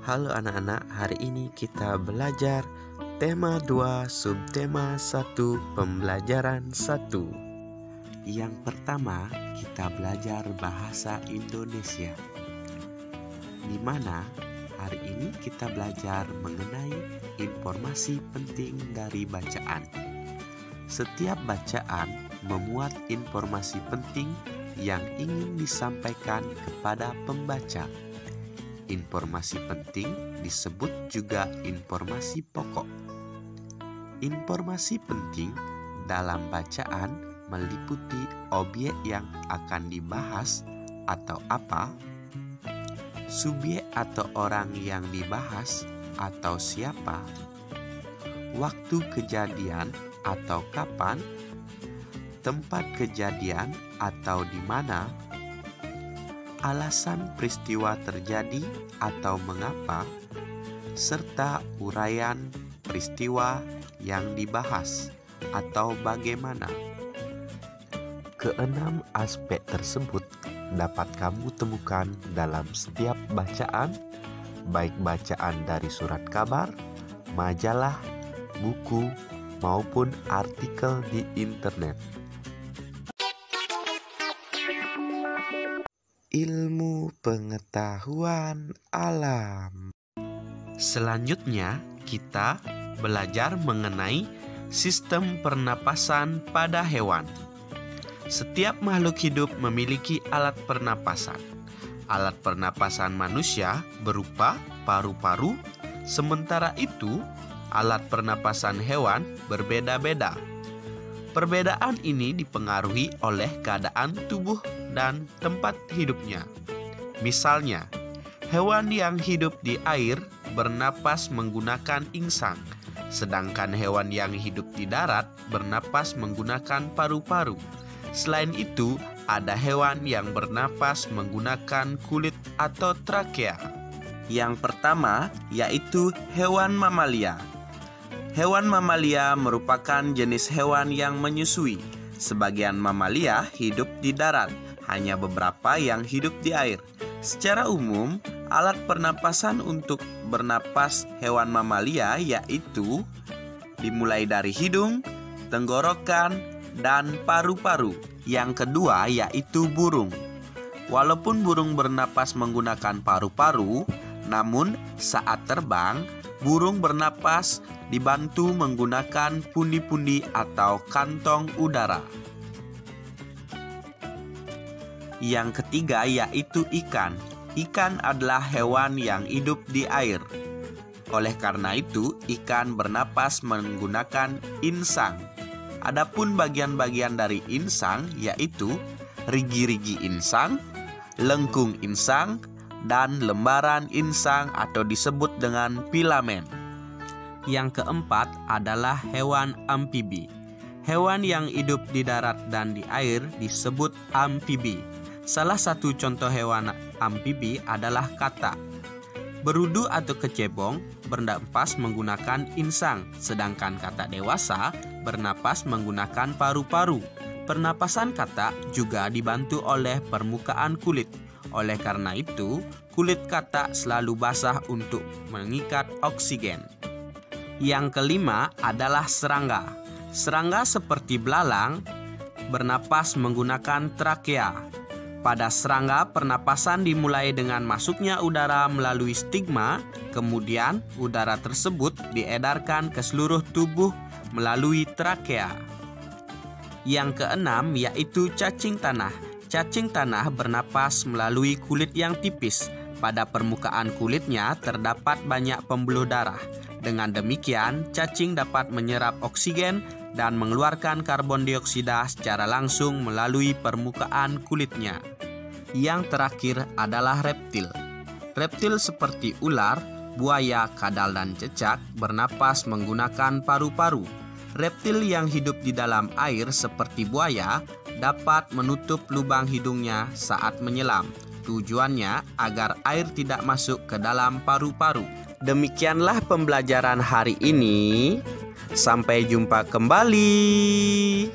Halo anak-anak, hari ini kita belajar tema 2, subtema 1, pembelajaran 1. Yang pertama, kita belajar bahasa Indonesia, di mana hari ini kita belajar mengenai informasi penting dari bacaan. Setiap bacaan memuat informasi penting yang ingin disampaikan kepada pembaca. Informasi penting disebut juga informasi pokok. Informasi penting dalam bacaan meliputi objek yang akan dibahas atau apa, subjek atau orang yang dibahas atau siapa, waktu kejadian atau kapan, tempat kejadian atau di mana, alasan peristiwa terjadi atau mengapa, serta uraian peristiwa yang dibahas atau bagaimana. Keenam aspek tersebut dapat kamu temukan dalam setiap bacaan, baik bacaan dari surat kabar, majalah, buku, maupun artikel di internet. Ilmu pengetahuan alam. Selanjutnya, kita belajar mengenai sistem pernapasan pada hewan. Setiap makhluk hidup memiliki alat pernapasan. Alat pernapasan manusia berupa paru-paru, sementara itu alat pernapasan hewan berbeda-beda. Perbedaan ini dipengaruhi oleh keadaan tubuh dan tempat hidupnya. Misalnya, hewan yang hidup di air bernapas menggunakan insang, sedangkan hewan yang hidup di darat bernapas menggunakan paru-paru. Selain itu, ada hewan yang bernapas menggunakan kulit atau trakea. Yang pertama yaitu hewan mamalia. Hewan mamalia merupakan jenis hewan yang menyusui. Sebagian mamalia hidup di darat, hanya beberapa yang hidup di air. Secara umum, alat pernapasan untuk bernapas hewan mamalia yaitu dimulai dari hidung, tenggorokan, dan paru-paru. Yang kedua yaitu burung. Walaupun burung bernapas menggunakan paru-paru, namun saat terbang, burung bernapas dibantu menggunakan pundi-pundi atau kantong udara. Yang ketiga yaitu ikan. Ikan adalah hewan yang hidup di air. Oleh karena itu, ikan bernapas menggunakan insang. Adapun bagian-bagian dari insang yaitu rigi-rigi insang, lengkung insang, dan lembaran insang atau disebut dengan filamen. Yang keempat adalah hewan amfibi. Hewan yang hidup di darat dan di air disebut amfibi. Salah satu contoh hewan amfibi adalah katak. Berudu atau kecebong bernapas menggunakan insang, sedangkan katak dewasa bernapas menggunakan paru-paru. Pernapasan katak juga dibantu oleh permukaan kulit. Oleh karena itu, kulit katak selalu basah untuk mengikat oksigen. Yang kelima adalah serangga. Serangga seperti belalang bernapas menggunakan trakea. Pada serangga, pernapasan dimulai dengan masuknya udara melalui stigma, kemudian udara tersebut diedarkan ke seluruh tubuh melalui trakea. Yang keenam yaitu cacing tanah. Cacing tanah bernapas melalui kulit yang tipis. Pada permukaan kulitnya terdapat banyak pembuluh darah. Dengan demikian, cacing dapat menyerap oksigen dan mengeluarkan karbon dioksida secara langsung melalui permukaan kulitnya. Yang terakhir adalah reptil. Reptil seperti ular, buaya, kadal, dan cecak bernapas menggunakan paru-paru. Reptil yang hidup di dalam air seperti buaya dapat menutup lubang hidungnya saat menyelam. Tujuannya agar air tidak masuk ke dalam paru-paru. Demikianlah pembelajaran hari ini. Sampai jumpa kembali.